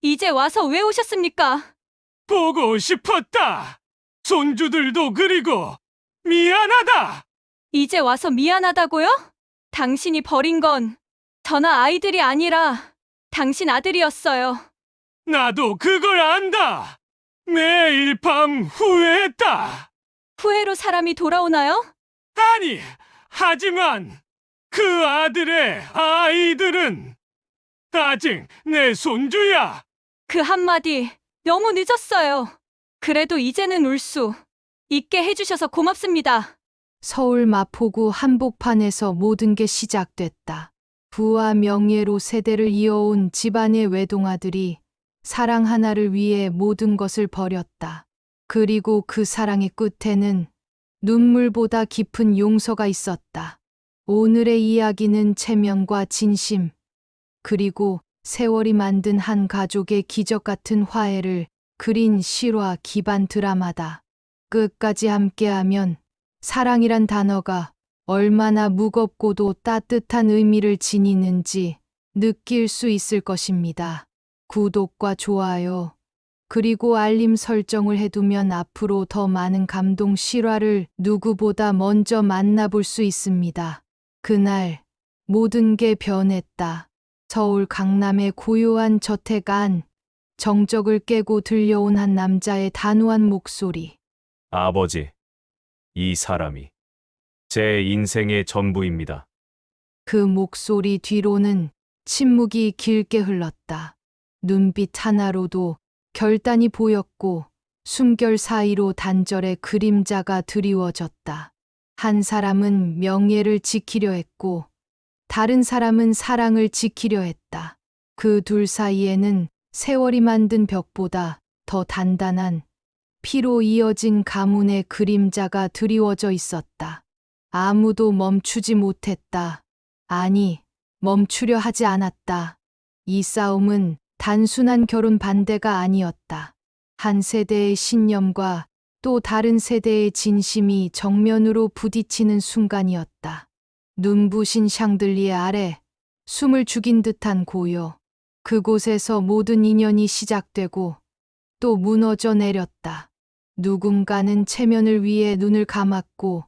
이제 와서 왜 오셨습니까? 보고 싶었다. 손주들도 그리고 미안하다. 이제 와서 미안하다고요? 당신이 버린 건 저나 아이들이 아니라 당신 아들이었어요. 나도 그걸 안다. 매일 밤 후회했다. 후회로 사람이 돌아오나요? 아니, 하지만 그 아들의 아이들은 아직 내 손주야. 그 한마디 너무 늦었어요. 그래도 이제는 울 수 있게 해주셔서 고맙습니다. 서울 마포구 한복판에서 모든 게 시작됐다. 부와 명예로 세대를 이어온 집안의 외동아들이 사랑 하나를 위해 모든 것을 버렸다. 그리고 그 사랑의 끝에는 눈물보다 깊은 용서가 있었다. 오늘의 이야기는 체면과 진심, 그리고 세월이 만든 한 가족의 기적 같은 화해를 그린 실화 기반 드라마다. 끝까지 함께하면 사랑이란 단어가 얼마나 무겁고도 따뜻한 의미를 지니는지 느낄 수 있을 것입니다. 구독과 좋아요, 그리고 알림 설정을 해두면 앞으로 더 많은 감동 실화를 누구보다 먼저 만나볼 수 있습니다. 그날 모든 게 변했다. 서울 강남의 고요한 저택 안, 정적을 깨고 들려온 한 남자의 단호한 목소리. 아버지, 이 사람이 제 인생의 전부입니다. 그 목소리 뒤로는 침묵이 길게 흘렀다. 눈빛 하나로도 결단이 보였고 숨결 사이로 단절의 그림자가 드리워졌다. 한 사람은 명예를 지키려 했고 다른 사람은 사랑을 지키려 했다. 그 둘 사이에는 세월이 만든 벽보다 더 단단한 피로 이어진 가문의 그림자가 드리워져 있었다. 아무도 멈추지 못했다. 아니, 멈추려 하지 않았다. 이 싸움은 단순한 결혼 반대가 아니었다. 한 세대의 신념과 또 다른 세대의 진심이 정면으로 부딪히는 순간이었다. 눈부신 샹들리에 아래 숨을 죽인 듯한 고요. 그곳에서 모든 인연이 시작되고 또 무너져 내렸다. 누군가는 체면을 위해 눈을 감았고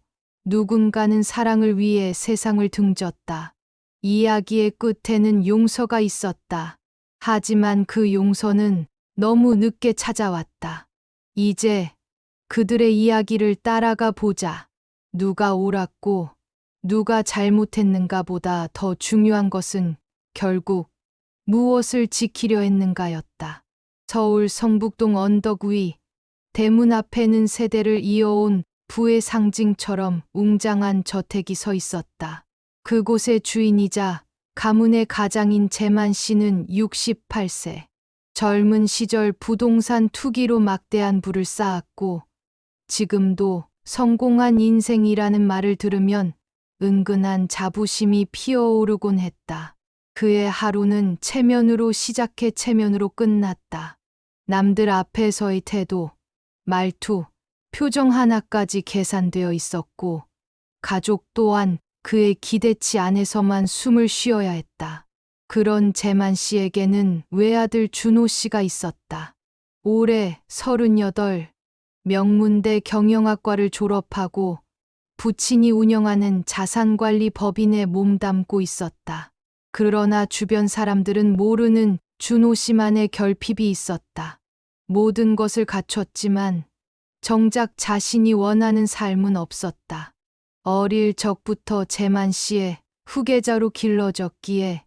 누군가는 사랑을 위해 세상을 등졌다. 이야기의 끝에는 용서가 있었다. 하지만 그 용서는 너무 늦게 찾아왔다. 이제 그들의 이야기를 따라가 보자. 누가 옳았고 누가 잘못했는가 보다 더 중요한 것은 결국 무엇을 지키려 했는가였다. 서울 성북동 언덕 위 대문 앞에는 세대를 이어온 부의 상징처럼 웅장한 저택이 서 있었다. 그곳의 주인이자 가문의 가장인 재만 씨는 68세. 젊은 시절 부동산 투기로 막대한 부를 쌓았고 지금도 성공한 인생이라는 말을 들으면 은근한 자부심이 피어오르곤 했다. 그의 하루는 체면으로 시작해 체면으로 끝났다. 남들 앞에서의 태도, 말투, 표정 하나까지 계산되어 있었고 가족 또한 그의 기대치 안에서만 숨을 쉬어야 했다. 그런 재만 씨에게는 외아들 준호 씨가 있었다. 올해 38, 명문대 경영학과를 졸업하고 부친이 운영하는 자산관리 법인에 몸담고 있었다. 그러나 주변 사람들은 모르는 준호 씨만의 결핍이 있었다. 모든 것을 갖췄지만 정작 자신이 원하는 삶은 없었다. 어릴 적부터 재만 씨의 후계자로 길러졌기에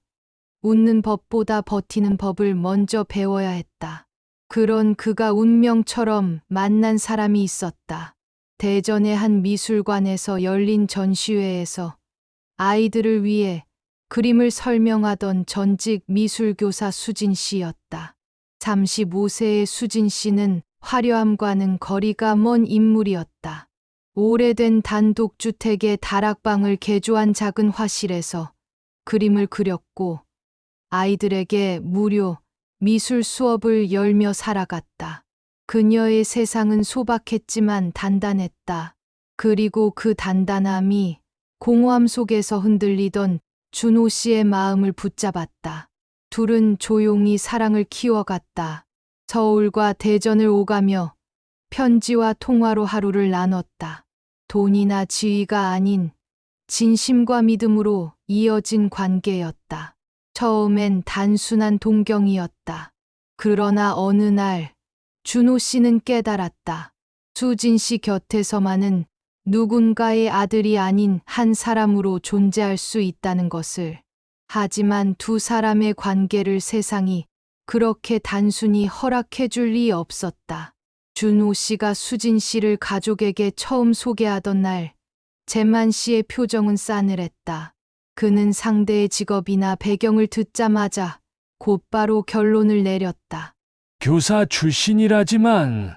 웃는 법보다 버티는 법을 먼저 배워야 했다. 그런 그가 운명처럼 만난 사람이 있었다. 대전의 한 미술관에서 열린 전시회에서 아이들을 위해 그림을 설명하던 전직 미술교사 수진 씨였다. 35세의 수진 씨는 화려함과는 거리가 먼 인물이었다. 오래된 단독주택의 다락방을 개조한 작은 화실에서 그림을 그렸고 아이들에게 무료 미술 수업을 열며 살아갔다. 그녀의 세상은 소박했지만 단단했다. 그리고 그 단단함이 공허함 속에서 흔들리던 준호 씨의 마음을 붙잡았다. 둘은 조용히 사랑을 키워갔다. 서울과 대전을 오가며 편지와 통화로 하루를 나눴다. 돈이나 지위가 아닌 진심과 믿음으로 이어진 관계였다. 처음엔 단순한 동경이었다. 그러나 어느 날 준호 씨는 깨달았다. 수진 씨 곁에서만은 누군가의 아들이 아닌 한 사람으로 존재할 수 있다는 것을. 하지만 두 사람의 관계를 세상이 그렇게 단순히 허락해 줄 리 없었다. 준호 씨가 수진 씨를 가족에게 처음 소개하던 날, 재만 씨의 표정은 싸늘했다. 그는 상대의 직업이나 배경을 듣자마자 곧바로 결론을 내렸다. 교사 출신이라지만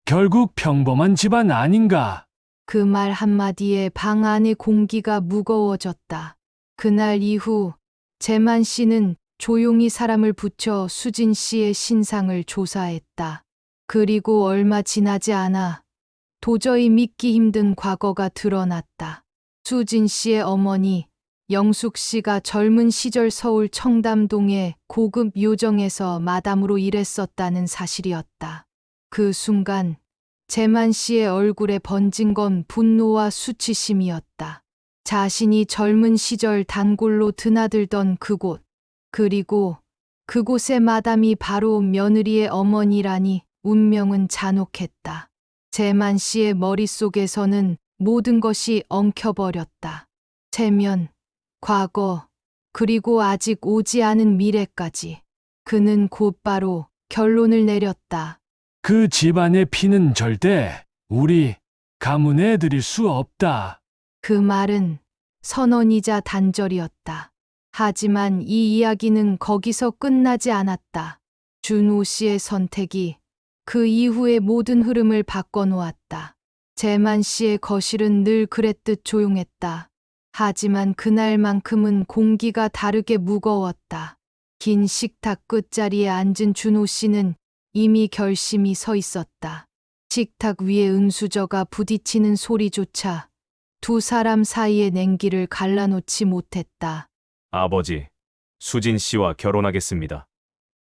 결국 평범한 집안 아닌가? 그 말 한마디에 방 안의 공기가 무거워졌다. 그날 이후 재만 씨는 조용히 사람을 붙여 수진 씨의 신상을 조사했다. 그리고 얼마 지나지 않아 도저히 믿기 힘든 과거가 드러났다. 수진 씨의 어머니 영숙 씨가 젊은 시절 서울 청담동의 고급 요정에서 마담으로 일했었다는 사실이었다. 그 순간 재만 씨의 얼굴에 번진 건 분노와 수치심이었다. 자신이 젊은 시절 단골로 드나들던 그곳, 그리고 그곳의 마담이 바로 며느리의 어머니라니 운명은 잔혹했다. 재만 씨의 머릿속에서는 모든 것이 엉켜버렸다. 체면, 과거, 그리고 아직 오지 않은 미래까지. 그는 곧바로 결론을 내렸다. 그 집안의 피는 절대 우리 가문에 드릴 수 없다. 그 말은 선언이자 단절이었다. 하지만 이 이야기는 거기서 끝나지 않았다. 준호 씨의 선택이 그 이후의 모든 흐름을 바꿔놓았다. 재만 씨의 거실은 늘 그랬듯 조용했다. 하지만 그날만큼은 공기가 다르게 무거웠다. 긴 식탁 끝자리에 앉은 준호 씨는 이미 결심이 서 있었다. 식탁 위에 은수저가 부딪히는 소리조차 두 사람 사이의 냉기를 갈라놓지 못했다. 아버지, 수진 씨와 결혼하겠습니다.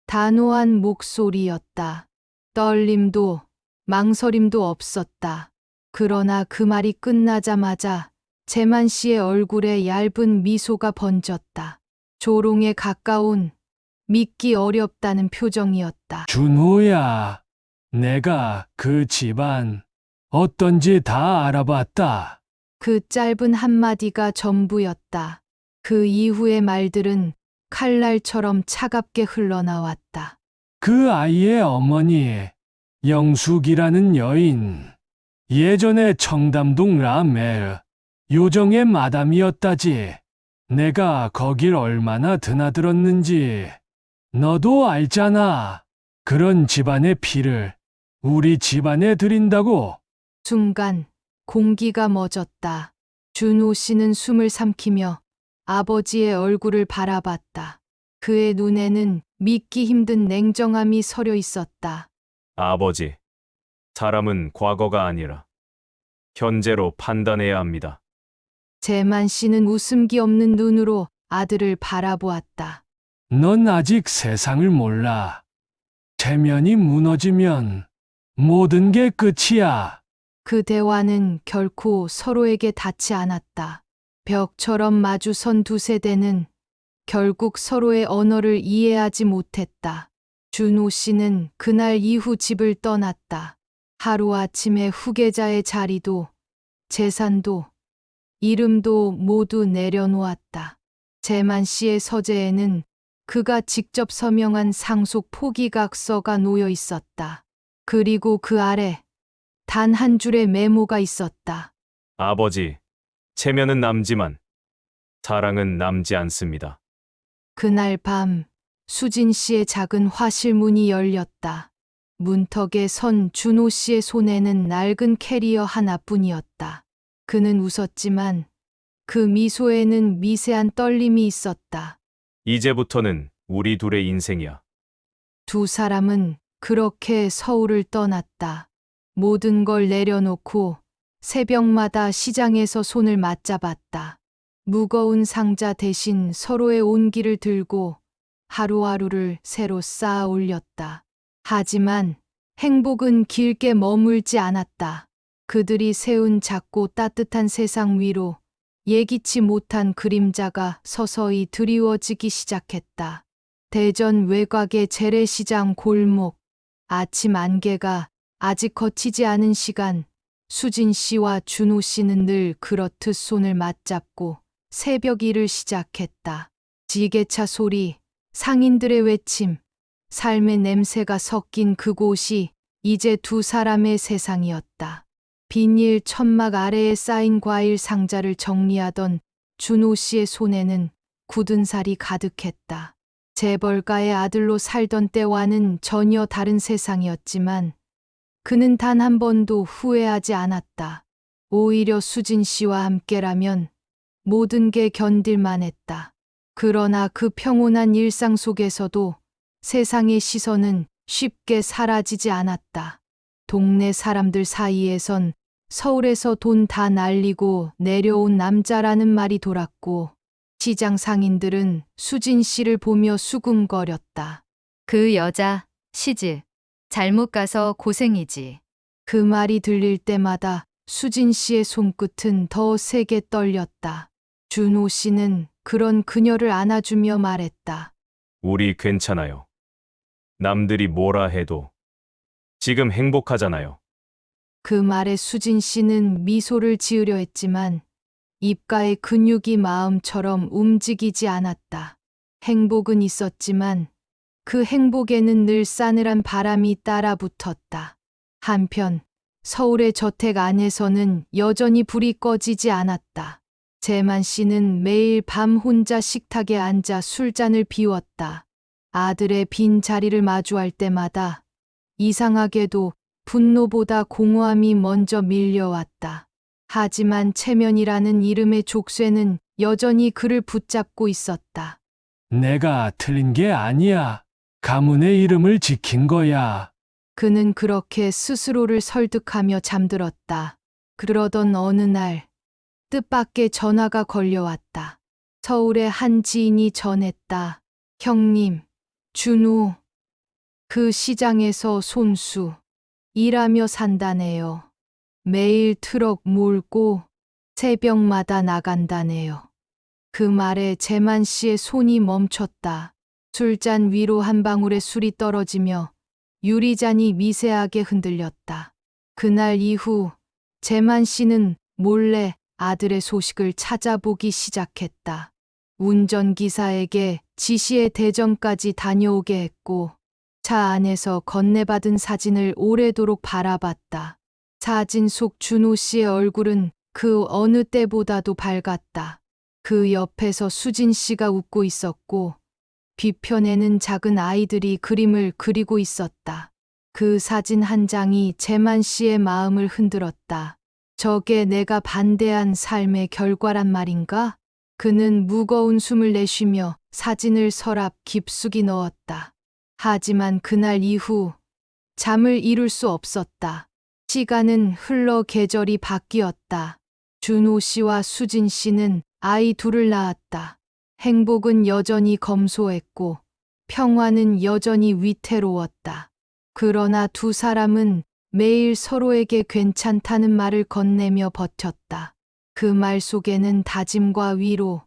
단호한 목소리였다. 떨림도 망설임도 없었다. 그러나 그 말이 끝나자마자 재만 씨의 얼굴에 얇은 미소가 번졌다. 조롱에 가까운 믿기 어렵다는 표정이었다. 준호야, 내가 그 집안 어떤지 다 알아봤다. 그 짧은 한마디가 전부였다. 그 이후의 말들은 칼날처럼 차갑게 흘러나왔다. 그 아이의 어머니, 영숙이라는 여인, 예전에 청담동 라멜 요정의 마담이었다지. 내가 거길 얼마나 드나들었는지 너도 알잖아. 그런 집안의 피를 우리 집안에 들인다고. 순간 공기가 멎었다. 준호 씨는 숨을 삼키며 아버지의 얼굴을 바라봤다. 그의 눈에는 믿기 힘든 냉정함이 서려 있었다. 아버지, 사람은 과거가 아니라 현재로 판단해야 합니다. 재만 씨는 웃음기 없는 눈으로 아들을 바라보았다. 넌 아직 세상을 몰라. 체면이 무너지면 모든 게 끝이야. 그 대화는 결코 서로에게 닿지 않았다. 벽처럼 마주선 두 세대는 결국 서로의 언어를 이해하지 못했다. 준호 씨는 그날 이후 집을 떠났다. 하루아침에 후계자의 자리도 재산도 이름도 모두 내려놓았다. 재만 씨의 서재에는 그가 직접 서명한 상속 포기각서가 놓여 있었다. 그리고 그 아래 단 한 줄의 메모가 있었다. 아버지, 체면은 남지만 사랑은 남지 않습니다. 그날 밤 수진 씨의 작은 화실문이 열렸다. 문턱에 선 준호 씨의 손에는 낡은 캐리어 하나뿐이었다. 그는 웃었지만 그 미소에는 미세한 떨림이 있었다. 이제부터는 우리 둘의 인생이야. 두 사람은 그렇게 서울을 떠났다. 모든 걸 내려놓고 새벽마다 시장에서 손을 맞잡았다. 무거운 상자 대신 서로의 온기를 들고 하루하루를 새로 쌓아 올렸다. 하지만 행복은 길게 머물지 않았다. 그들이 세운 작고 따뜻한 세상 위로 예기치 못한 그림자가 서서히 드리워지기 시작했다. 대전 외곽의 재래시장 골목, 아침 안개가 아직 거치지 않은 시간, 수진 씨와 준호 씨는 늘 그렇듯 손을 맞잡고 새벽 일을 시작했다. 지게차 소리, 상인들의 외침, 삶의 냄새가 섞인 그곳이 이제 두 사람의 세상이었다. 비닐 천막 아래에 쌓인 과일 상자를 정리하던 준호 씨의 손에는 굳은 살이 가득했다. 재벌가의 아들로 살던 때와는 전혀 다른 세상이었지만 그는 단 한 번도 후회하지 않았다. 오히려 수진 씨와 함께라면 모든 게 견딜만 했다. 그러나 그 평온한 일상 속에서도 세상의 시선은 쉽게 사라지지 않았다. 동네 사람들 사이에선 서울에서 돈 다 날리고 내려온 남자라는 말이 돌았고, 시장 상인들은 수진 씨를 보며 수군거렸다. 그 여자, 시즈. 잘못 가서 고생이지. 그 말이 들릴 때마다 수진 씨의 손끝은 더 세게 떨렸다. 준호 씨는 그런 그녀를 안아주며 말했다. 우리 괜찮아요. 남들이 뭐라 해도 지금 행복하잖아요. 그 말에 수진 씨는 미소를 지으려 했지만 입가의 근육이 마음처럼 움직이지 않았다. 행복은 있었지만 그 행복에는 늘 싸늘한 바람이 따라 붙었다. 한편 서울의 저택 안에서는 여전히 불이 꺼지지 않았다. 재만 씨는 매일 밤 혼자 식탁에 앉아 술잔을 비웠다. 아들의 빈 자리를 마주할 때마다 이상하게도 분노보다 공허함이 먼저 밀려왔다. 하지만 체면이라는 이름의 족쇄는 여전히 그를 붙잡고 있었다. 내가 틀린 게 아니야. 가문의 이름을 지킨 거야. 그는 그렇게 스스로를 설득하며 잠들었다. 그러던 어느 날 뜻밖의 전화가 걸려왔다. 서울의 한 지인이 전했다. 형님, 준우, 그 시장에서 손수, 일하며 산다네요. 매일 트럭 몰고 새벽마다 나간다네요. 그 말에 재만 씨의 손이 멈췄다. 술잔 위로 한 방울의 술이 떨어지며 유리잔이 미세하게 흔들렸다. 그날 이후 재만 씨는 몰래 아들의 소식을 찾아보기 시작했다. 운전기사에게 지시의 대전까지 다녀오게 했고 차 안에서 건네받은 사진을 오래도록 바라봤다. 사진 속 준호 씨의 얼굴은 그 어느 때보다도 밝았다. 그 옆에서 수진 씨가 웃고 있었고 뒤편에는 작은 아이들이 그림을 그리고 있었다. 그 사진 한 장이 재만 씨의 마음을 흔들었다. 저게 내가 반대한 삶의 결과란 말인가? 그는 무거운 숨을 내쉬며 사진을 서랍 깊숙이 넣었다. 하지만 그날 이후 잠을 이룰 수 없었다. 시간은 흘러 계절이 바뀌었다. 준호 씨와 수진 씨는 아이 둘을 낳았다. 행복은 여전히 검소했고 평화는 여전히 위태로웠다. 그러나 두 사람은 매일 서로에게 괜찮다는 말을 건네며 버텼다. 그 말 속에는 다짐과 위로,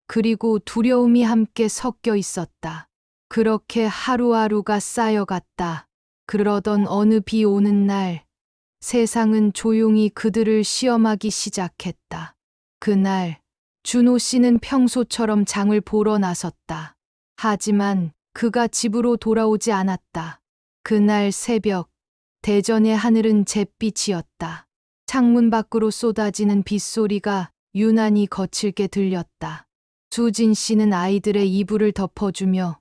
그리고 두려움이 함께 섞여 있었다. 그렇게 하루하루가 쌓여갔다. 그러던 어느 비 오는 날, 세상은 조용히 그들을 시험하기 시작했다. 그날, 준호 씨는 평소처럼 장을 보러 나섰다. 하지만 그가 집으로 돌아오지 않았다. 그날 새벽, 대전의 하늘은 잿빛이었다. 창문 밖으로 쏟아지는 빗소리가 유난히 거칠게 들렸다. 수진 씨는 아이들의 이불을 덮어주며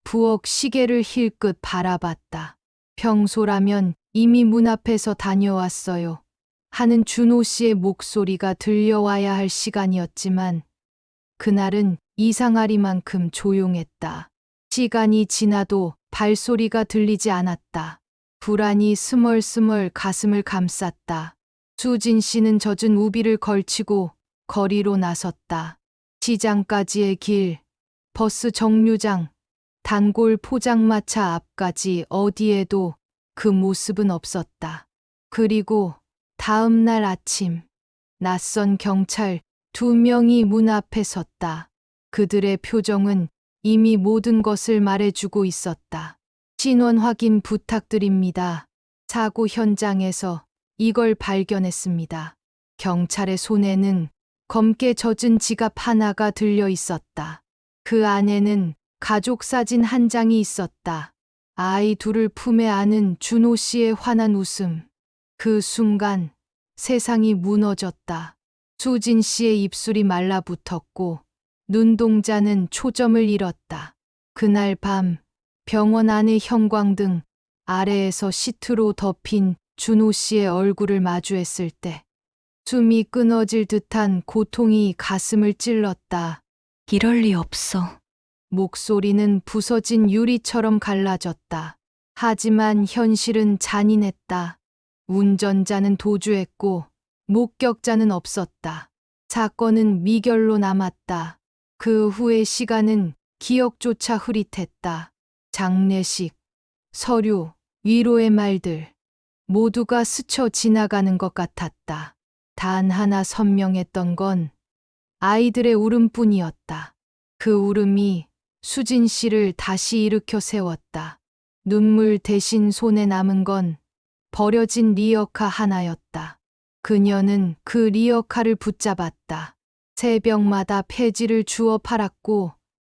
부엌 시계를 힐끗 바라봤다. 평소라면 이미 문 앞에서 다녀왔어요. 하는 준호 씨의 목소리가 들려와야 할 시간이었지만 그날은 이상하리만큼 조용했다. 시간이 지나도 발소리가 들리지 않았다. 불안이 스멀스멀 가슴을 감쌌다. 수진 씨는 젖은 우비를 걸치고 거리로 나섰다. 시장까지의 길, 버스 정류장, 단골 포장마차 앞까지 어디에도 그 모습은 없었다. 그리고 다음 날 아침, 낯선 경찰 2명이 문 앞에 섰다. 그들의 표정은 이미 모든 것을 말해주고 있었다. 신원 확인 부탁드립니다. 사고 현장에서 이걸 발견했습니다. 경찰의 손에는 검게 젖은 지갑 하나가 들려 있었다. 그 안에는 가족 사진 한 장이 있었다. 아이 둘을 품에 안은 준호 씨의 환한 웃음. 그 순간 세상이 무너졌다. 수진 씨의 입술이 말라붙었고 눈동자는 초점을 잃었다. 그날 밤 병원 안의 형광등 아래에서 시트로 덮인 준호 씨의 얼굴을 마주했을 때 숨이 끊어질 듯한 고통이 가슴을 찔렀다. 이럴 리 없어. 목소리는 부서진 유리처럼 갈라졌다. 하지만 현실은 잔인했다. 운전자는 도주했고 목격자는 없었다. 사건은 미결로 남았다. 그 후의 시간은 기억조차 흐릿했다. 장례식, 서류, 위로의 말들, 모두가 스쳐 지나가는 것 같았다. 단 하나 선명했던 건 아이들의 울음뿐이었다. 그 울음이 수진 씨를 다시 일으켜 세웠다. 눈물 대신 손에 남은 건 버려진 리어카 하나였다. 그녀는 그 리어카를 붙잡았다. 새벽마다 폐지를 주워 팔았고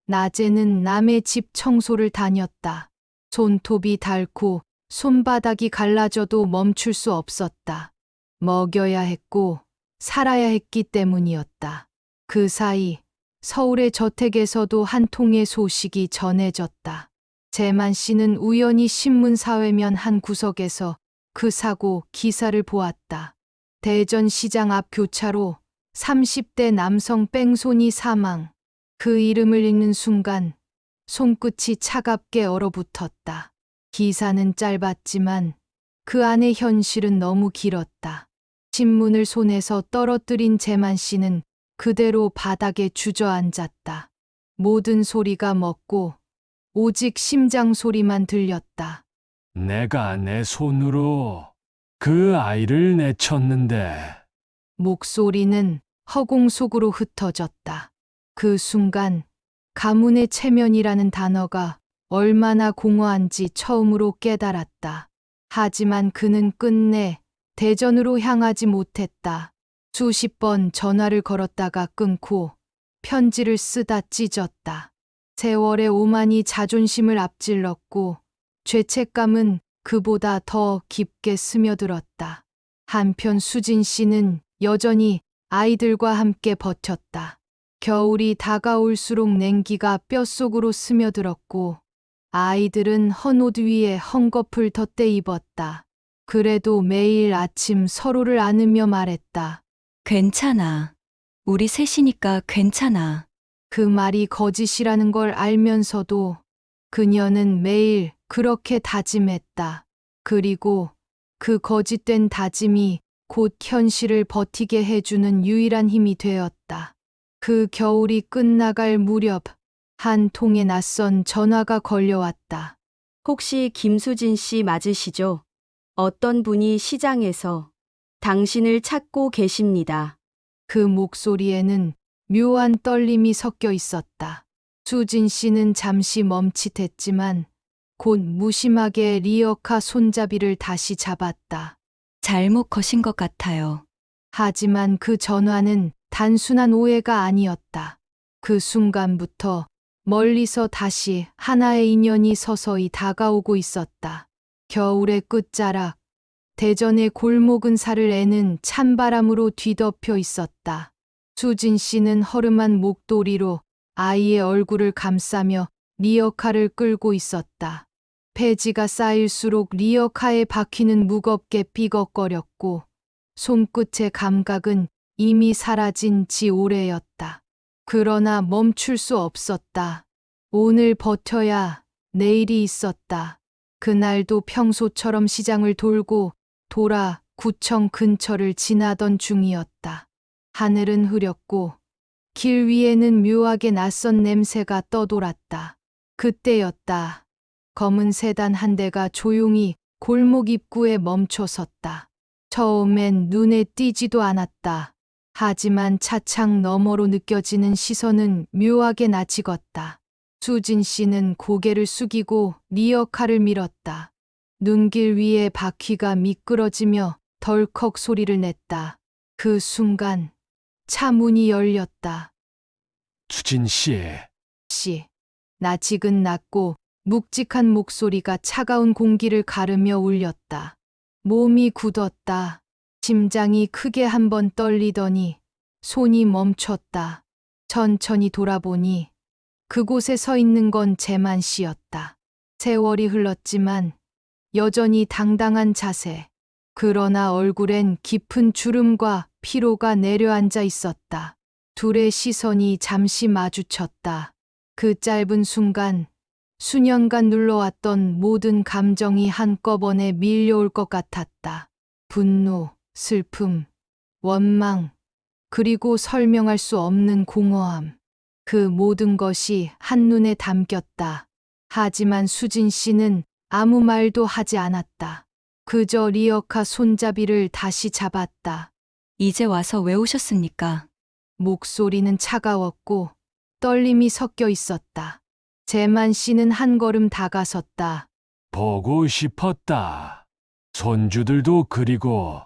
낮에는 남의 집 청소를 다녔다. 손톱이 닳고 손바닥이 갈라져도 멈출 수 없었다. 먹여야 했고 살아야 했기 때문이었다. 그 사이 서울의 저택에서도 한 통의 소식이 전해졌다. 재만 씨는 우연히 신문사회면 한 구석에서 그 사고 기사를 보았다. 대전시장 앞 교차로 30대 남성 뺑소니 사망. 그 이름을 읽는 순간 손끝이 차갑게 얼어붙었다. 기사는 짧았지만 그 안의 현실은 너무 길었다. 신문을 손에서 떨어뜨린 재만 씨는 그대로 바닥에 주저앉았다. 모든 소리가 멎고 오직 심장 소리만 들렸다. 내가 내 손으로 그 아이를 내쳤는데. 목소리는 허공 속으로 흩어졌다. 그 순간 가문의 체면이라는 단어가 얼마나 공허한지 처음으로 깨달았다. 하지만 그는 끝내 대전으로 향하지 못했다. 수십 번 전화를 걸었다가 끊고 편지를 쓰다 찢었다. 세월의 오만이 자존심을 앞질렀고 죄책감은 그보다 더 깊게 스며들었다. 한편 수진 씨는 여전히 아이들과 함께 버텼다. 겨울이 다가올수록 냉기가 뼛속으로 스며들었고 아이들은 헌 옷 위에 헝겊을 덧대 입었다. 그래도 매일 아침 서로를 안으며 말했다. 괜찮아. 우리 셋이니까 괜찮아. 그 말이 거짓이라는 걸 알면서도 그녀는 매일 그렇게 다짐했다. 그리고 그 거짓된 다짐이 곧 현실을 버티게 해주는 유일한 힘이 되었다. 그 겨울이 끝나갈 무렵 한 통의 낯선 전화가 걸려왔다. 혹시 김수진 씨 맞으시죠? 어떤 분이 시장에서 당신을 찾고 계십니다. 그 목소리에는 묘한 떨림이 섞여 있었다. 수진 씨는 잠시 멈칫했지만 곧 무심하게 리어카 손잡이를 다시 잡았다. 잘못 거신 것 같아요. 하지만 그 전화는 단순한 오해가 아니었다. 그 순간부터 멀리서 다시 하나의 인연이 서서히 다가오고 있었다. 겨울의 끝자락, 대전의 골목은 살을 애는 찬바람으로 뒤덮여 있었다. 수진 씨는 허름한 목도리로 아이의 얼굴을 감싸며 리어카를 끌고 있었다. 폐지가 쌓일수록 리어카의 바퀴는 무겁게 삐걱거렸고 손끝의 감각은 이미 사라진 지 오래였다. 그러나 멈출 수 없었다. 오늘 버텨야 내일이 있었다. 그날도 평소처럼 시장을 돌고 돌아 구청 근처를 지나던 중이었다. 하늘은 흐렸고 길 위에는 묘하게 낯선 냄새가 떠돌았다. 그때였다. 검은 세단 한 대가 조용히 골목 입구에 멈춰 섰다. 처음엔 눈에 띄지도 않았다. 하지만 차창 너머로 느껴지는 시선은 묘하게 낯익었다. 수진 씨는 고개를 숙이고 리어카를 밀었다. 눈길 위에 바퀴가 미끄러지며 덜컥 소리를 냈다. 그 순간 차 문이 열렸다. 수진 씨, 씨, 낯익은 낮고 묵직한 목소리가 차가운 공기를 가르며 울렸다. 몸이 굳었다. 심장이 크게 한 번 떨리더니 손이 멈췄다. 천천히 돌아보니 그곳에 서 있는 건 재만 씨였다. 세월이 흘렀지만 여전히 당당한 자세. 그러나 얼굴엔 깊은 주름과 피로가 내려앉아 있었다. 둘의 시선이 잠시 마주쳤다. 그 짧은 순간 수년간 눌러왔던 모든 감정이 한꺼번에 밀려올 것 같았다. 분노, 슬픔, 원망, 그리고 설명할 수 없는 공허함. 그 모든 것이 한눈에 담겼다. 하지만 수진 씨는 아무 말도 하지 않았다. 그저 리어카 손잡이를 다시 잡았다. 이제 와서 왜 오셨습니까? 목소리는 차가웠고 떨림이 섞여 있었다. 재만 씨는 한 걸음 다가섰다. 보고 싶었다. 손주들도 그리고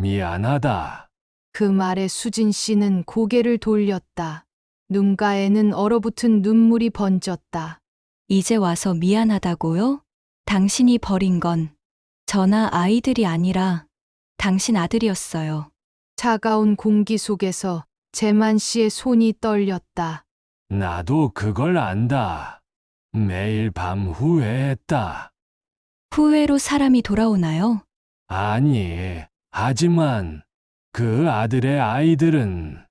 미안하다. 그 말에 수진 씨는 고개를 돌렸다. 눈가에는 얼어붙은 눈물이 번졌다. 이제 와서 미안하다고요? 당신이 버린 건 저나 아이들이 아니라 당신 아들이었어요. 차가운 공기 속에서 재만 씨의 손이 떨렸다. 나도 그걸 안다. 매일 밤 후회했다. 후회로 사람이 돌아오나요? 아니, 하지만 그 아들의 아이들은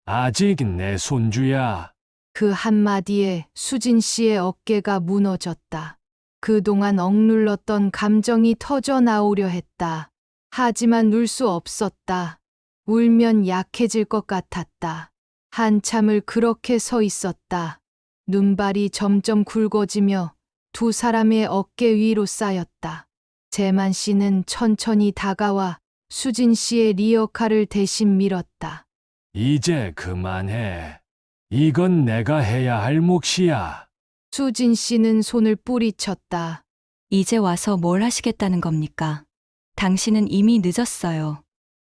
아직 내 손주야. 그 한마디에 수진 씨의 어깨가 무너졌다. 그동안 억눌렀던 감정이 터져 나오려 했다. 하지만 눌 수 없었다. 울면 약해질 것 같았다. 한참을 그렇게 서 있었다. 눈발이 점점 굵어지며 두 사람의 어깨 위로 쌓였다. 재만 씨는 천천히 다가와 수진 씨의 리어카를 대신 밀었다. 이제 그만해. 이건 내가 해야 할 몫이야. 수진 씨는 손을 뿌리쳤다. 이제 와서 뭘 하시겠다는 겁니까? 당신은 이미 늦었어요.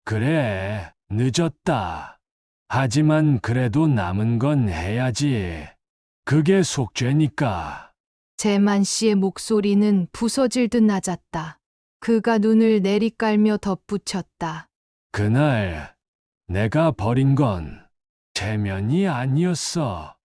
그래, 늦었다. 하지만 그래도 남은 건 해야지. 그게 속죄니까. 재만 씨의 목소리는 부서질 듯 낮았다. 그가 눈을 내리깔며 덧붙였다. 그날 내가 버린 건 체면이 아니었어.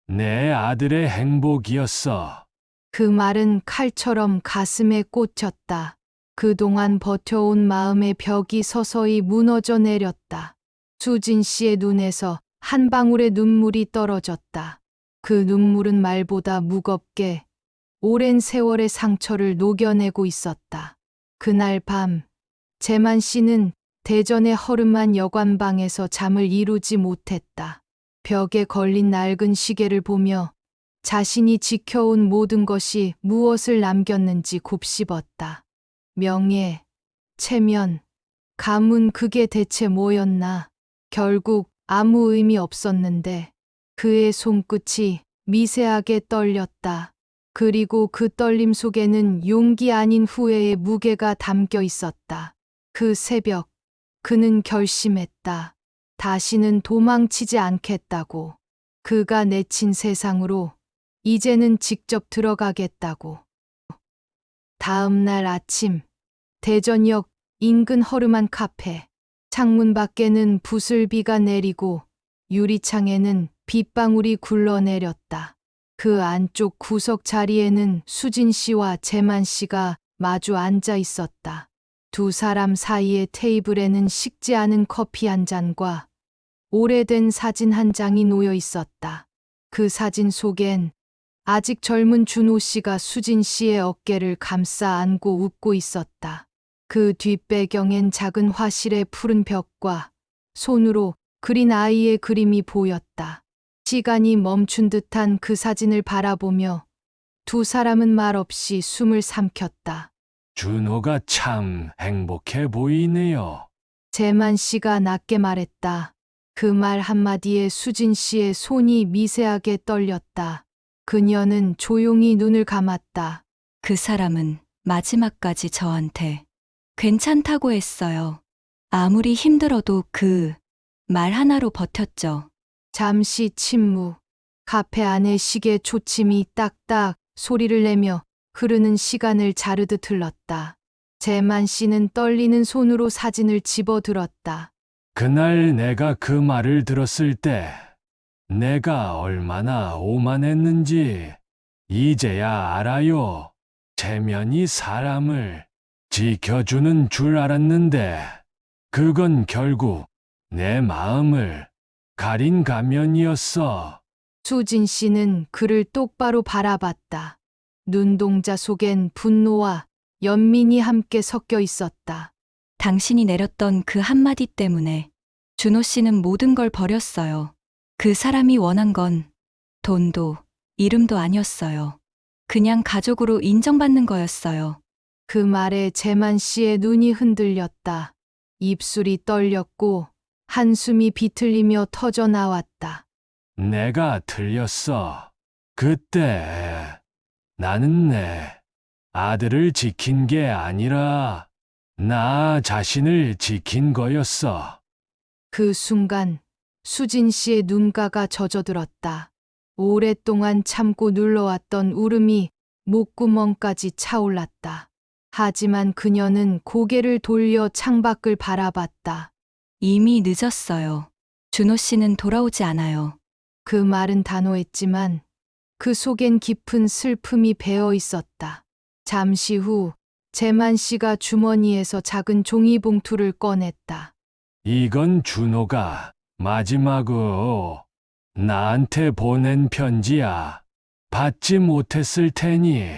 내 아들의 행복이었어. 그 말은 칼처럼 가슴에 꽂혔다. 그동안 버텨온 마음의 벽이 서서히 무너져 내렸다. 수진 씨의 눈에서 한 방울의 눈물이 떨어졌다. 그 눈물은 말보다 무겁게 오랜 세월의 상처를 녹여내고 있었다. 그날 밤, 재만 씨는 대전의 허름한 여관방에서 잠을 이루지 못했다. 벽에 걸린 낡은 시계를 보며 자신이 지켜온 모든 것이 무엇을 남겼는지 곱씹었다. 명예, 체면, 가문 그게 대체 뭐였나? 결국 아무 의미 없었는데 그의 손끝이 미세하게 떨렸다. 그리고 그 떨림 속에는 용기 아닌 후회의 무게가 담겨 있었다. 그 새벽, 그는 결심했다. 다시는 도망치지 않겠다고. 그가 내친 세상으로 이제는 직접 들어가겠다고. 다음 날 아침, 대전역 인근 허름한 카페. 창문 밖에는 부슬비가 내리고 유리창에는 빗방울이 굴러내렸다. 그 안쪽 구석 자리에는 수진 씨와 재만 씨가 마주 앉아 있었다. 두 사람 사이의 테이블에는 식지 않은 커피 한 잔과 오래된 사진 한 장이 놓여 있었다. 그 사진 속엔 아직 젊은 준호 씨가 수진 씨의 어깨를 감싸 안고 웃고 있었다. 그 뒷배경엔 작은 화실의 푸른 벽과 손으로 그린 아이의 그림이 보였다. 시간이 멈춘 듯한 그 사진을 바라보며 두 사람은 말없이 숨을 삼켰다. 준호가 참 행복해 보이네요. 재만 씨가 낮게 말했다. 그 말 한마디에 수진 씨의 손이 미세하게 떨렸다. 그녀는 조용히 눈을 감았다. 그 사람은 마지막까지 저한테 괜찮다고 했어요. 아무리 힘들어도 그 말 하나로 버텼죠. 잠시 침묵. 카페 안의 시계 초침이 딱딱 소리를 내며 흐르는 시간을 자르듯 흘렀다. 재만 씨는 떨리는 손으로 사진을 집어들었다. 그날 내가 그 말을 들었을 때 내가 얼마나 오만했는지 이제야 알아요. 재면이 사람을 지켜주는 줄 알았는데 그건 결국 내 마음을 가린 가면이었어. 수진 씨는 그를 똑바로 바라봤다. 눈동자 속엔 분노와 연민이 함께 섞여 있었다. 당신이 내렸던 그 한마디 때문에 준호 씨는 모든 걸 버렸어요. 그 사람이 원한 건 돈도 이름도 아니었어요. 그냥 가족으로 인정받는 거였어요. 그 말에 재만 씨의 눈이 흔들렸다. 입술이 떨렸고 한숨이 비틀리며 터져 나왔다. 내가 틀렸어. 그때 나는 내 아들을 지킨 게 아니라 나 자신을 지킨 거였어. 그 순간 수진 씨의 눈가가 젖어들었다. 오랫동안 참고 눌러왔던 울음이 목구멍까지 차올랐다. 하지만 그녀는 고개를 돌려 창밖을 바라봤다. 이미 늦었어요. 준호 씨는 돌아오지 않아요. 그 말은 단호했지만 그 속엔 깊은 슬픔이 배어 있었다. 잠시 후 재만 씨가 주머니에서 작은 종이봉투를 꺼냈다. 이건 준호가 마지막으로 나한테 보낸 편지야. 받지 못했을 테니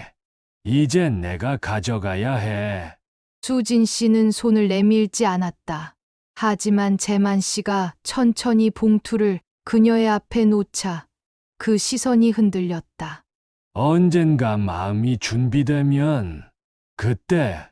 이제 내가 가져가야 해. 수진 씨는 손을 내밀지 않았다. 하지만 재만 씨가 천천히 봉투를 그녀의 앞에 놓자 그 시선이 흔들렸다. 언젠가 마음이 준비되면 그때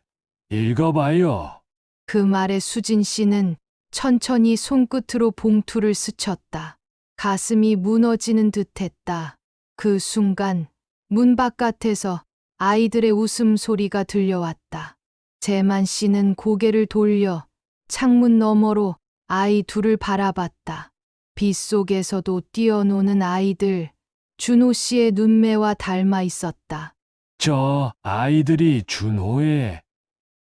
읽어봐요. 그 말에 수진 씨는 천천히 손끝으로 봉투를 스쳤다. 가슴이 무너지는 듯했다. 그 순간 문 바깥에서 아이들의 웃음소리가 들려왔다. 재만 씨는 고개를 돌려 창문 너머로 아이 둘을 바라봤다. 빗속에서도 뛰어노는 아이들, 준호 씨의 눈매와 닮아 있었다. 저 아이들이 준호의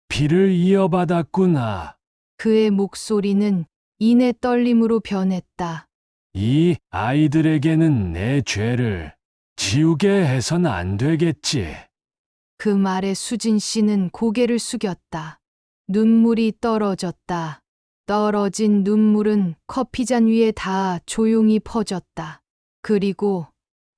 피를 이어받았구나. 그의 목소리는 이내 떨림으로 변했다. 이 아이들에게는 내 죄를 지우게 해선 안 되겠지. 그 말에 수진 씨는 고개를 숙였다. 눈물이 떨어졌다. 떨어진 눈물은 커피잔 위에 닿아 조용히 퍼졌다. 그리고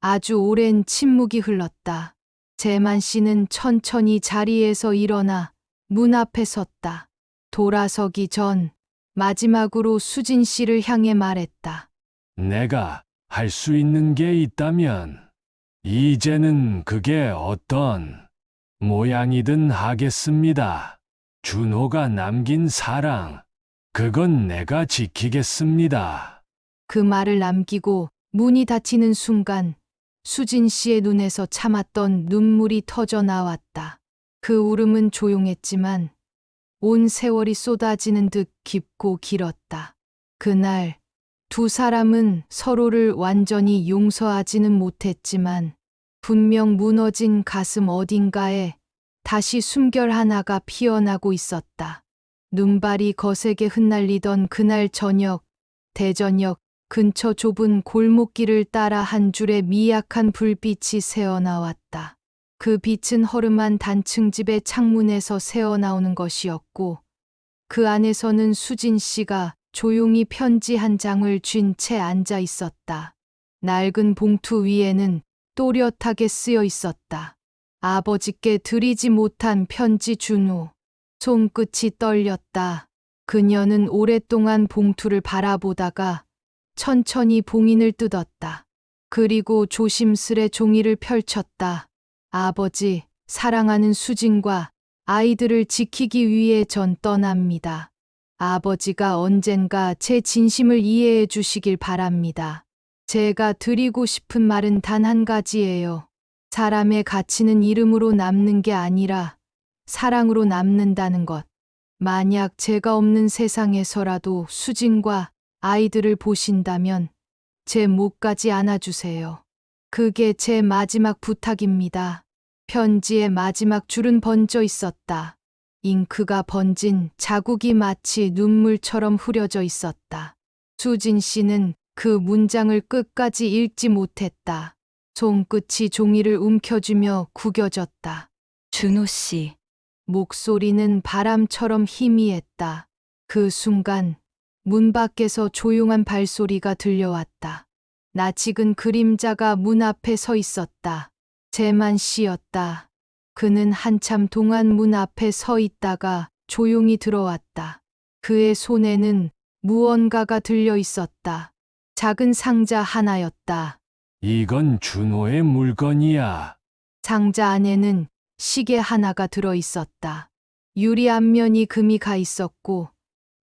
아주 오랜 침묵이 흘렀다. 재만 씨는 천천히 자리에서 일어나 문 앞에 섰다. 돌아서기 전 마지막으로 수진 씨를 향해 말했다. 내가 할 수 있는 게 있다면 이제는 그게 어떤 모양이든 하겠습니다. 준호가 남긴 사랑, 그건 내가 지키겠습니다. 그 말을 남기고 문이 닫히는 순간 수진 씨의 눈에서 참았던 눈물이 터져 나왔다. 그 울음은 조용했지만 온 세월이 쏟아지는 듯 깊고 길었다. 그날 두 사람은 서로를 완전히 용서하지는 못했지만 분명 무너진 가슴 어딘가에 다시 숨결 하나가 피어나고 있었다. 눈발이 거세게 흩날리던 그날 저녁, 대전역 근처 좁은 골목길을 따라 한 줄의 미약한 불빛이 새어나왔다. 그 빛은 허름한 단층집의 창문에서 새어나오는 것이었고, 그 안에서는 수진 씨가 조용히 편지 한 장을 쥔 채 앉아 있었다. 낡은 봉투 위에는 또렷하게 쓰여 있었다. 아버지께 드리지 못한 편지 준호. 손끝이 떨렸다. 그녀는 오랫동안 봉투를 바라보다가 천천히 봉인을 뜯었다. 그리고 조심스레 종이를 펼쳤다. 아버지, 사랑하는 수진과 아이들을 지키기 위해 전 떠납니다. 아버지가 언젠가 제 진심을 이해해 주시길 바랍니다. 제가 드리고 싶은 말은 단 한 가지예요. 사람의 가치는 이름으로 남는 게 아니라 사랑으로 남는다는 것. 만약 제가 없는 세상에서라도 수진과 아이들을 보신다면 제 목까지 안아주세요. 그게 제 마지막 부탁입니다. 편지의 마지막 줄은 번져 있었다. 잉크가 번진 자국이 마치 눈물처럼 흐려져 있었다. 수진 씨는 그 문장을 끝까지 읽지 못했다. 손끝이 종이를 움켜쥐며 구겨졌다. 준호 씨, 목소리는 바람처럼 희미했다. 그 순간 문 밖에서 조용한 발소리가 들려왔다. 낯익은 그림자가 문 앞에 서 있었다. 재만 씨였다. 그는 한참 동안 문 앞에 서 있다가 조용히 들어왔다. 그의 손에는 무언가가 들려 있었다. 작은 상자 하나였다. 이건 준호의 물건이야. 상자 안에는 시계 하나가 들어 있었다. 유리 앞면이 금이 가 있었고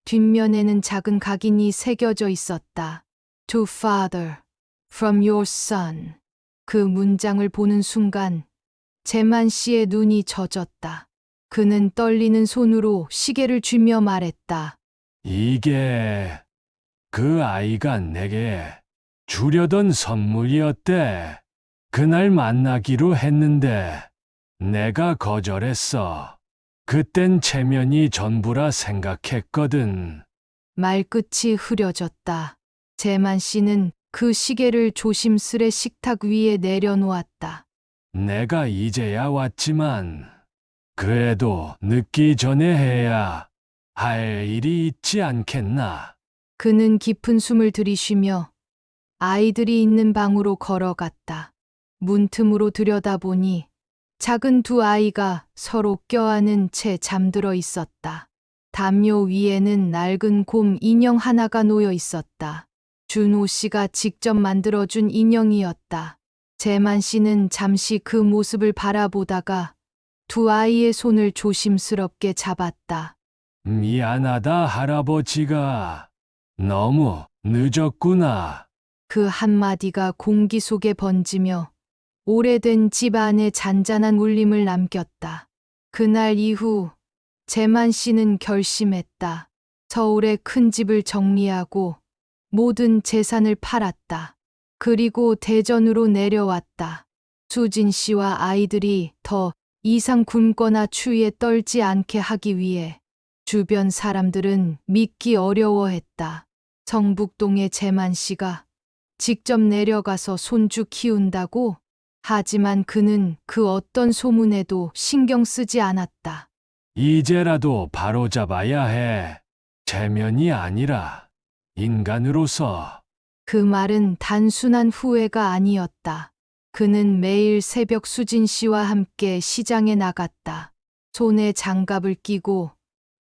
뒷면에는 작은 각인이 새겨져 있었다. To father, from your son. 그 문장을 보는 순간 재만 씨의 눈이 젖었다. 그는 떨리는 손으로 시계를 쥐며 말했다. 이게 그 아이가 내게 주려던 선물이었대. 그날 만나기로 했는데 내가 거절했어. 그땐 체면이 전부라 생각했거든. 말끝이 흐려졌다. 재만 씨는 그 시계를 조심스레 식탁 위에 내려놓았다. 내가 이제야 왔지만 그래도 늦기 전에 해야 할 일이 있지 않겠나. 그는 깊은 숨을 들이쉬며 아이들이 있는 방으로 걸어갔다. 문틈으로 들여다보니 작은 두 아이가 서로 껴안은 채 잠들어 있었다. 담요 위에는 낡은 곰 인형 하나가 놓여 있었다. 준호 씨가 직접 만들어준 인형이었다. 재만 씨는 잠시 그 모습을 바라보다가 두 아이의 손을 조심스럽게 잡았다. 미안하다, 할아버지가. 너무 늦었구나. 그 한마디가 공기 속에 번지며 오래된 집 안에 잔잔한 울림을 남겼다. 그날 이후 재만 씨는 결심했다. 서울의 큰 집을 정리하고 모든 재산을 팔았다. 그리고 대전으로 내려왔다. 수진 씨와 아이들이 더 이상 굶거나 추위에 떨지 않게 하기 위해 주변 사람들은 믿기 어려워했다. 성북동의 재만 씨가 직접 내려가서 손주 키운다고? 하지만 그는 그 어떤 소문에도 신경 쓰지 않았다. 이제라도 바로잡아야 해. 체면이 아니라 인간으로서. 그 말은 단순한 후회가 아니었다. 그는 매일 새벽 수진 씨와 함께 시장에 나갔다. 손에 장갑을 끼고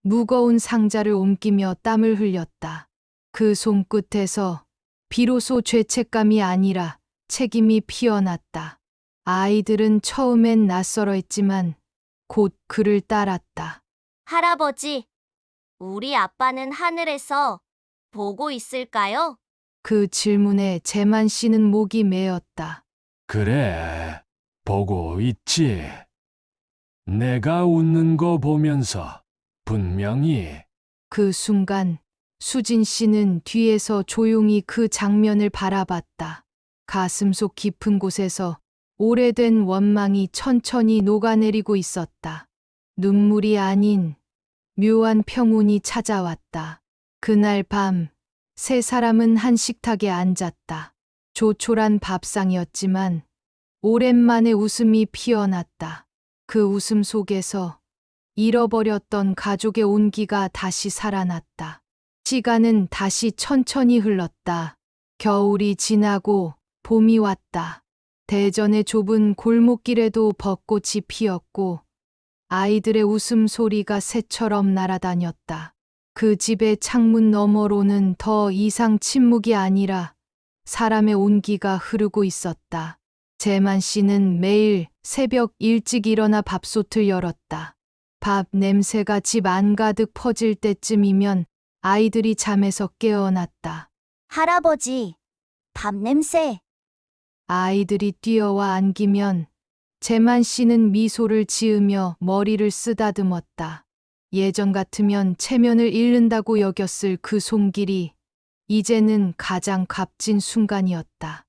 무거운 상자를 옮기며 땀을 흘렸다. 그 손끝에서 비로소 죄책감이 아니라 책임이 피어났다. 아이들은 처음엔 낯설어했지만 곧 그를 따랐다. 할아버지, 우리 아빠는 하늘에서 보고 있을까요? 그 질문에 재만 씨는 목이 메었다. 그래, 보고 있지. 내가 웃는 거 보면서 분명히. 그 순간 수진 씨는 뒤에서 조용히 그 장면을 바라봤다. 가슴속 깊은 곳에서 오래된 원망이 천천히 녹아내리고 있었다. 눈물이 아닌 묘한 평온이 찾아왔다. 그날 밤 세 사람은 한 식탁에 앉았다. 조촐한 밥상이었지만 오랜만에 웃음이 피어났다. 그 웃음 속에서 잃어버렸던 가족의 온기가 다시 살아났다. 시간은 다시 천천히 흘렀다. 겨울이 지나고 봄이 왔다. 대전의 좁은 골목길에도 벚꽃이 피었고 아이들의 웃음소리가 새처럼 날아다녔다. 그 집의 창문 너머로는 더 이상 침묵이 아니라 사람의 온기가 흐르고 있었다. 재만 씨는 매일 새벽 일찍 일어나 밥솥을 열었다. 밥 냄새가 집 안가득 퍼질 때쯤이면 아이들이 잠에서 깨어났다. 할아버지, 밥 냄새. 아이들이 뛰어와 안기면 재만 씨는 미소를 지으며 머리를 쓰다듬었다. 예전 같으면 체면을 잃는다고 여겼을 그 손길이 이제는 가장 값진 순간이었다.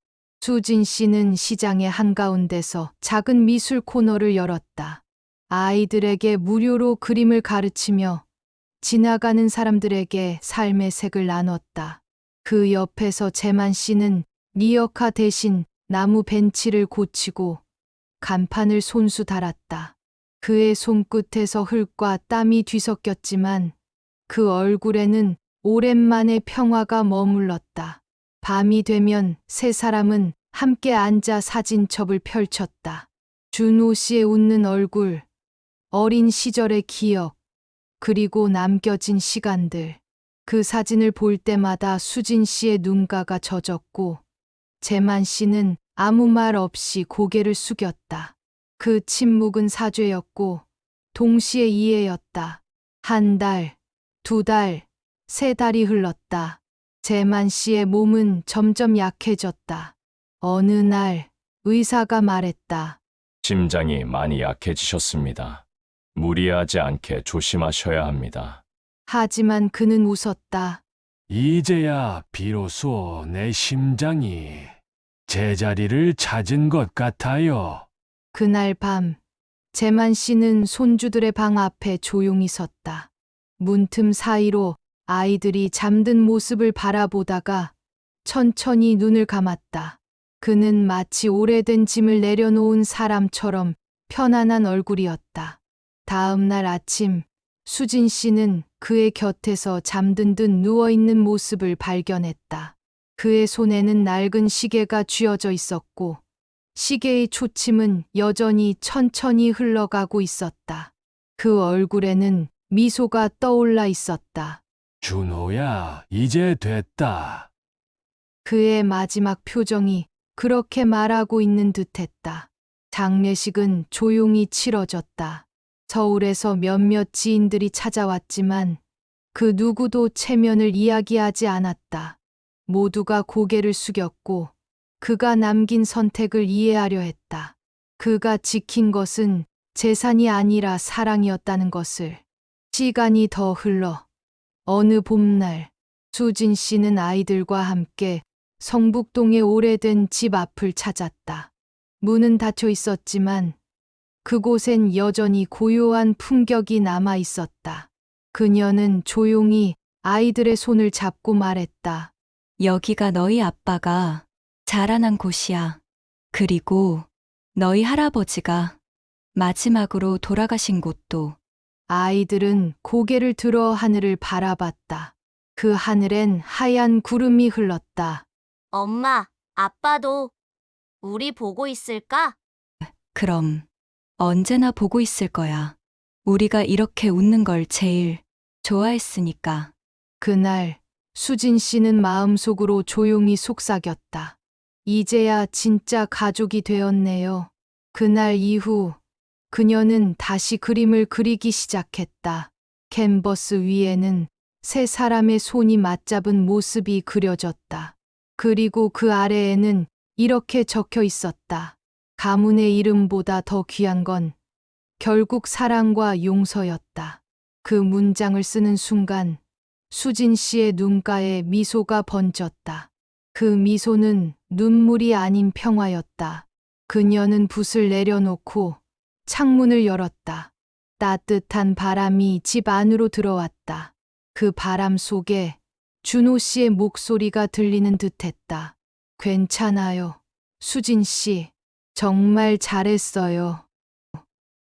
수진 씨는 시장의 한가운데서 작은 미술 코너를 열었다. 아이들에게 무료로 그림을 가르치며 지나가는 사람들에게 삶의 색을 나눴다. 그 옆에서 재만 씨는 리어카 대신 나무 벤치를 고치고 간판을 손수 달았다. 그의 손끝에서 흙과 땀이 뒤섞였지만 그 얼굴에는 오랜만에 평화가 머물렀다. 밤이 되면 세 사람은 함께 앉아 사진첩을 펼쳤다. 준호 씨의 웃는 얼굴, 어린 시절의 기억, 그리고 남겨진 시간들. 그 사진을 볼 때마다 수진 씨의 눈가가 젖었고 재만 씨는 아무 말 없이 고개를 숙였다. 그 침묵은 사죄였고 동시에 이해였다. 한 달, 두 달, 세 달이 흘렀다. 재만 씨의 몸은 점점 약해졌다. 어느 날 의사가 말했다. 심장이 많이 약해지셨습니다. 무리하지 않게 조심하셔야 합니다. 하지만 그는 웃었다. 이제야 비로소 내 심장이 제자리를 찾은 것 같아요. 그날 밤 재만 씨는 손주들의 방 앞에 조용히 섰다. 문틈 사이로 아이들이 잠든 모습을 바라보다가 천천히 눈을 감았다. 그는 마치 오래된 짐을 내려놓은 사람처럼 편안한 얼굴이었다. 다음 날 아침 수진 씨는 그의 곁에서 잠든 듯 누워있는 모습을 발견했다. 그의 손에는 낡은 시계가 쥐어져 있었고 시계의 초침은 여전히 천천히 흘러가고 있었다. 그 얼굴에는 미소가 떠올라 있었다. 준호야, 이제 됐다. 그의 마지막 표정이 그렇게 말하고 있는 듯했다. 장례식은 조용히 치러졌다. 서울에서 몇몇 지인들이 찾아왔지만 그 누구도 체면을 이야기하지 않았다. 모두가 고개를 숙였고 그가 남긴 선택을 이해하려 했다. 그가 지킨 것은 재산이 아니라 사랑이었다는 것을. 시간이 더 흘러 어느 봄날 수진 씨는 아이들과 함께 성북동의 오래된 집 앞을 찾았다. 문은 닫혀 있었지만 그곳엔 여전히 고요한 품격이 남아 있었다. 그녀는 조용히 아이들의 손을 잡고 말했다. 여기가 너희 아빠가 자라난 곳이야. 그리고 너희 할아버지가 마지막으로 돌아가신 곳도. 아이들은 고개를 들어 하늘을 바라봤다. 그 하늘엔 하얀 구름이 흘렀다. 엄마, 아빠도 우리 보고 있을까? 그럼 언제나 보고 있을 거야. 우리가 이렇게 웃는 걸 제일 좋아했으니까. 그날 수진 씨는 마음속으로 조용히 속삭였다. 이제야 진짜 가족이 되었네요. 그날 이후 그녀는 다시 그림을 그리기 시작했다. 캔버스 위에는 세 사람의 손이 맞잡은 모습이 그려졌다. 그리고 그 아래에는 이렇게 적혀 있었다. 가문의 이름보다 더 귀한 건 결국 사랑과 용서였다. 그 문장을 쓰는 순간 수진 씨의 눈가에 미소가 번졌다. 그 미소는 눈물이 아닌 평화였다. 그녀는 붓을 내려놓고 창문을 열었다. 따뜻한 바람이 집 안으로 들어왔다. 그 바람 속에 준호 씨의 목소리가 들리는 듯했다. 괜찮아요. 수진 씨, 정말 잘했어요.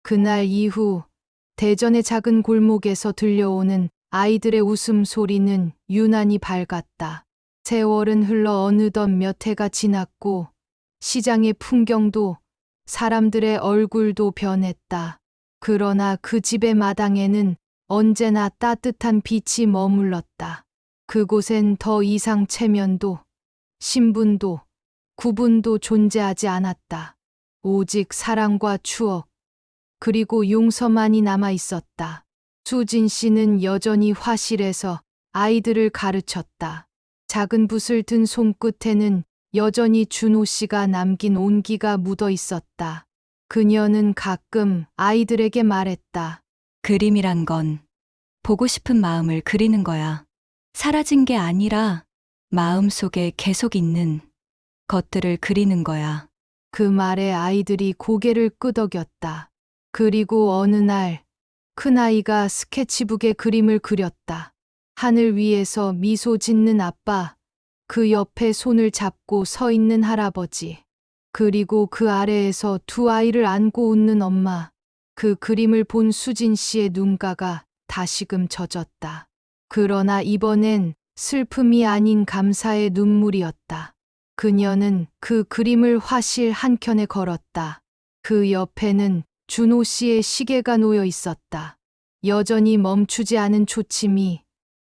그날 이후 대전의 작은 골목에서 들려오는 아이들의 웃음소리는 유난히 밝았다. 세월은 흘러 어느덧 몇 해가 지났고 시장의 풍경도 사람들의 얼굴도 변했다. 그러나 그 집의 마당에는 언제나 따뜻한 빛이 머물렀다. 그곳엔 더 이상 체면도 신분도 구분도 존재하지 않았다. 오직 사랑과 추억, 그리고 용서만이 남아 있었다. 수진 씨는 여전히 화실에서 아이들을 가르쳤다. 작은 붓을 든 손끝에는 여전히 준호 씨가 남긴 온기가 묻어 있었다. 그녀는 가끔 아이들에게 말했다. 그림이란 건 보고 싶은 마음을 그리는 거야. 사라진 게 아니라 마음 속에 계속 있는 것들을 그리는 거야. 그 말에 아이들이 고개를 끄덕였다. 그리고 어느 날 큰아이가 스케치북에 그림을 그렸다. 하늘 위에서 미소 짓는 아빠, 그 옆에 손을 잡고 서 있는 할아버지, 그리고 그 아래에서 두 아이를 안고 웃는 엄마. 그 그림을 본 수진 씨의 눈가가 다시금 젖었다. 그러나 이번엔 슬픔이 아닌 감사의 눈물이었다. 그녀는 그 그림을 화실 한켠에 걸었다. 그 옆에는 준호 씨의 시계가 놓여 있었다. 여전히 멈추지 않은 초침이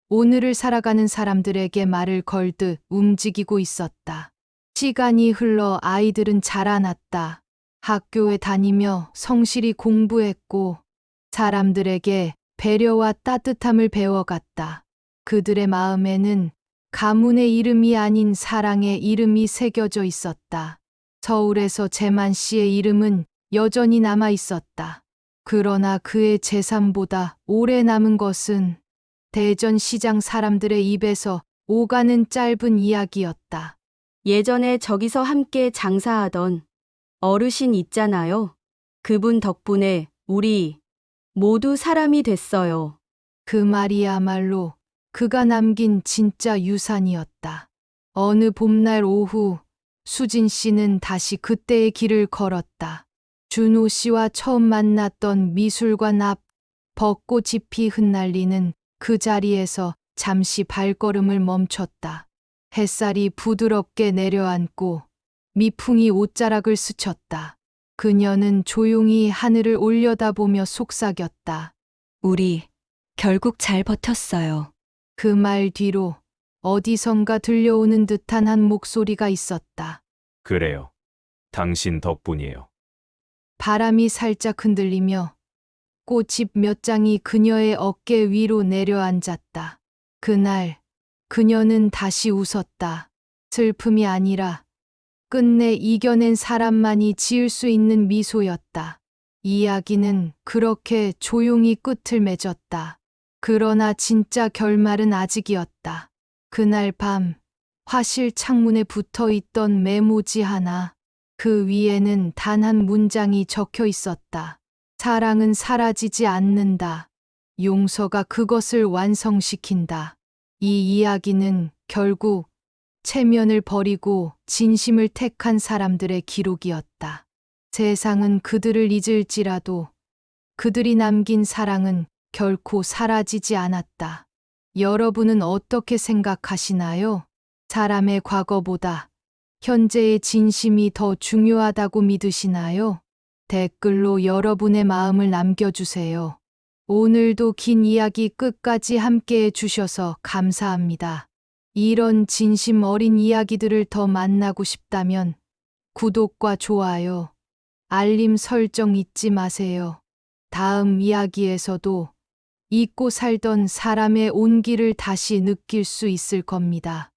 오늘을 살아가는 사람들에게 말을 걸듯 움직이고 있었다. 시간이 흘러 아이들은 자라났다. 학교에 다니며 성실히 공부했고 사람들에게 배려와 따뜻함을 배워갔다. 그들의 마음에는 가문의 이름이 아닌 사랑의 이름이 새겨져 있었다. 서울에서 재만 씨의 이름은 여전히 남아 있었다. 그러나 그의 재산보다 오래 남은 것은 대전시장 사람들의 입에서 오가는 짧은 이야기였다. 예전에 저기서 함께 장사하던 어르신 있잖아요. 그분 덕분에 우리 모두 사람이 됐어요. 그 말이야말로 그가 남긴 진짜 유산이었다. 어느 봄날 오후 수진 씨는 다시 그때의 길을 걸었다. 준호 씨와 처음 만났던 미술관 앞 벚꽃잎이 흩날리는 그 자리에서 잠시 발걸음을 멈췄다. 햇살이 부드럽게 내려앉고 미풍이 옷자락을 스쳤다. 그녀는 조용히 하늘을 올려다보며 속삭였다. 우리 결국 잘 버텼어요. 그 말 뒤로 어디선가 들려오는 듯한 한 목소리가 있었다. 그래요. 당신 덕분이에요. 바람이 살짝 흔들리며 꽃잎 몇 장이 그녀의 어깨 위로 내려앉았다. 그날 그녀는 다시 웃었다. 슬픔이 아니라 끝내 이겨낸 사람만이 지을 수 있는 미소였다. 이야기는 그렇게 조용히 끝을 맺었다. 그러나 진짜 결말은 아직이었다. 그날 밤 화실 창문에 붙어 있던 메모지 하나, 그 위에는 단 한 문장이 적혀 있었다. 사랑은 사라지지 않는다. 용서가 그것을 완성시킨다. 이 이야기는 결국 체면을 버리고 진심을 택한 사람들의 기록이었다. 세상은 그들을 잊을지라도 그들이 남긴 사랑은 결코 사라지지 않았다. 여러분은 어떻게 생각하시나요? 사람의 과거보다 현재의 진심이 더 중요하다고 믿으시나요? 댓글로 여러분의 마음을 남겨주세요. 오늘도 긴 이야기 끝까지 함께해 주셔서 감사합니다. 이런 진심 어린 이야기들을 더 만나고 싶다면 구독과 좋아요, 알림 설정 잊지 마세요. 다음 이야기에서도 잊고 살던 사람의 온기를 다시 느낄 수 있을 겁니다.